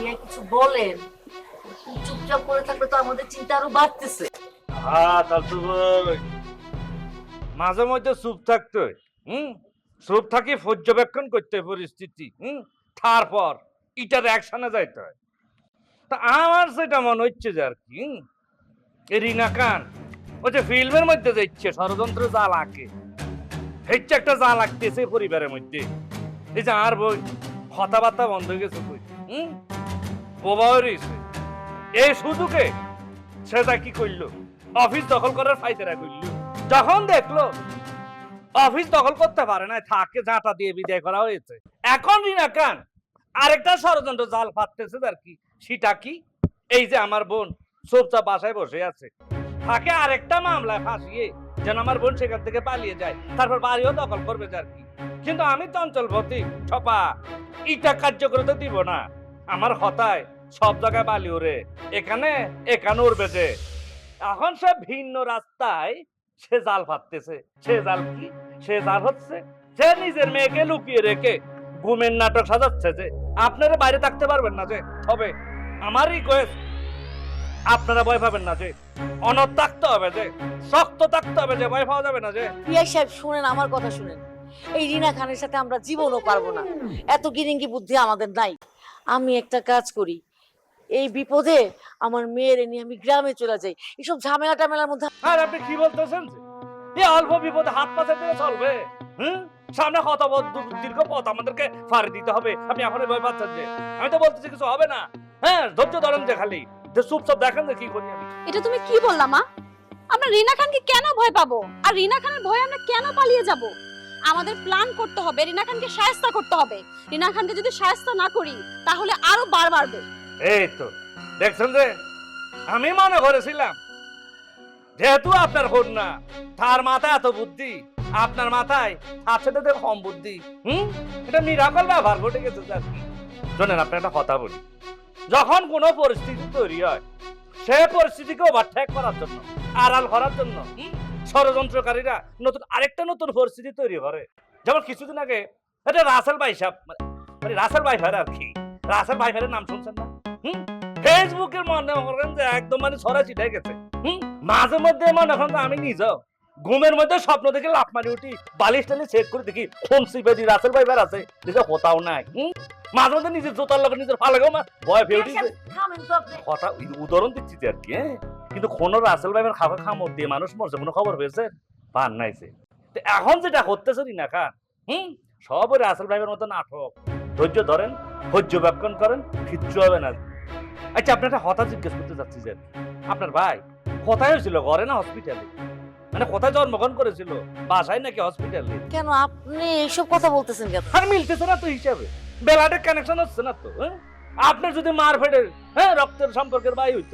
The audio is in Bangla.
ভাইয়া কিছু বলেন, চুপচাপ করে থাকলে তো আমাদের চিন্তা আরো বাড়তেছে। হ্যাঁ তালতু ভাই, মাঝে মধ্যে চুপ থাকতে হয়। চুপ থাকি পর্যবেক্ষণ করতে হয় পরিস্থিতি। তারপর এটার অ্যাকশনে যাইতে হয়। তা আমার সেটা মনে হচ্ছে যে আর কি এই রিনা খান ওই যে ফিল্মের মধ্যে যাচ্ছে ষড়যন্ত্র জাল আঁকে, হচ্ছে একটা জাল আঁকতেছে পরিবারের মধ্যে। এই যে আর বই কথাবার্তা বন্ধ হয়ে গেছে বই, প্রভাব রয়েছে এই সুযোগে সেটা কি করলো, অফিস দখল করার ফাইদারা করলো। যখন দেখলো অফিস দখল করতে পারে না, থাকে ঝাঁটা দিয়ে বিদায় করা হয়েছে। এখন রিনা খান আরেকটা ষড়যন্ত্র জাল পাততেছে আর কি। সেটা কি, এই যে আমার বোন চুপচাপ বাসায় বসে আছে, তাকে আরেকটা মামলায় ফাঁসিয়ে যেন আমার বোন সেখান থেকে পালিয়ে যায়, তারপর বাড়িও দখল করবে আর কি। কিন্তু আমি চঞ্চল ভৌতিক ছপা ইটা কার্যকর তো দিব না। আমার হতায় সব জায়গায় বালি ওরে, এখানে এখানে উড়বে যে। এখন সে ভিন্ন রাস্তায় সে জাল ফাটতেছে। সে জাল কি, সে জাল হচ্ছে সে নিজের মেয়েকে লুকিয়ে রেখে ঘুমের নাটক সাজাচ্ছে যে আপনারা বাইরে থাকতে পারবেন না যে। তবে আমার রিকোয়েস্ট, আপনারা ভয় পাবেন না যে, অনড় থাকতে হবে যে, শক্ত থাকতে হবে যে, ভয় পাওয়া যাবে না যে। পিয়াই সাহেব শুনেন, আমার কথা শুনেন। এই রিনা খানের সাথে আমরা জীবনও পারবো না, এত গিরিঙ্গি বুদ্ধি আমাদের নাই। আমি একটা কাজ করি, এই বিপদে আমার মেয়ের নিয়ে আমি গ্রামে চলে যাই, এসব ঝামেলা টামেলার মধ্যে। আর আপনি কি বলতেছেন যে এই অল্প বিপদে হাত পা ছেড়ে চলবে? সামনে কত দীর্ঘ পথ আমাদেরকে পাড়ি দিতে হবে, আপনি এখন ভয় পাচ্ছেন যে? আমি তো বলতেছি কিছু হবে না। হ্যাঁ, ধৈর্য ধরেন যে, খালি যে চুপচাপ দেখেন যে কি করি আমি। এটা তুমি কি বললা মা? আমরা রিনা খানকে কেন ভয় পাবো? আর রিনা খানের ভয়ে আমরা কেন পালিয়ে যাব? আমাদের প্ল্যান করতে হবে, রিনা খানকে শায়েস্তা করতে হবে। রিনা খানকে যদি শায়েস্তা না করি তাহলে আরো বার বাড়বে। এই তো দেখছেন যে, আমি মনে করেছিলাম যেহেতু আপনার কন্যা, তার মাথায় এত বুদ্ধি, আপনার মাথায় আছে তো কম বুদ্ধি। এটা মিরাকল ব্যবহার ঘটে গেছে আর কি। শোনেন, আপনার একটা কথা বলি, যখন কোনো পরিস্থিতি তৈরি হয় সে পরিস্থিতিকে ওভারটেক করার জন্য, আড়াল করার জন্য ষড়যন্ত্রকারীরা আরেকটা নতুন পরিস্থিতি তৈরি করে। যেমন কিছুদিন আগে এটা রাসেল ভাই সাহেব, মানে রাসেল ভাই ভাইয়ের আর কি, রাসেল ভাই ভাইয়ের নাম শুনছেন না? ফেসবুকের মনে করেন যে একদম মানে ছড়াই ছিটাই গেছে। মাঝে মধ্যে মনে করেন যে আমি নিজেও ঘুমের মধ্যে স্বপ্ন দেখে লাফ মারি উঠি, বালিশ টালি চেক করে দেখি কোন সিপেদি রাসেল ভাই ভাইয়ের আছে, নিজে কোথাও নাই। মাঝে মধ্যে নিজের জোতার লোক নিজের ফালাগো মা ভয় পেয়ে উঠিছে। কথা উদাহরণ দিচ্ছি আর কি। কিন্তু কোন রাসেল ভাইয়ের খাবার খামর দিয়ে মানুষ মরছে কোনো খবর পেয়েছে? পান নাইছে। এখন যেটা করতেছে রিনা খান, সব ওই রাসেল ভাইয়ের মতো নাটক। ধৈর্য ধরেন, পর্যবেক্ষণ করেন, কিচ্ছু হবে না। আচ্ছা, আপনি একটা কথা জিজ্ঞেস করতে চাচ্ছি যে, আপনার ভাই কোথায় হয়েছিল, ঘরে না হসপিটালে? মানে কোথায় জন্মগ্রহণ করেছিল, বাসায় নাকি হসপিটালে? কেন আপনি এইসব কথা বলতেছেন কেন? আর মিলতেছে না তো হিসাবে, ব্লাডের কানেকশন হচ্ছে না তো। আপনার যদি মার ফেডের রক্তের সম্পর্কের ভাই হইতো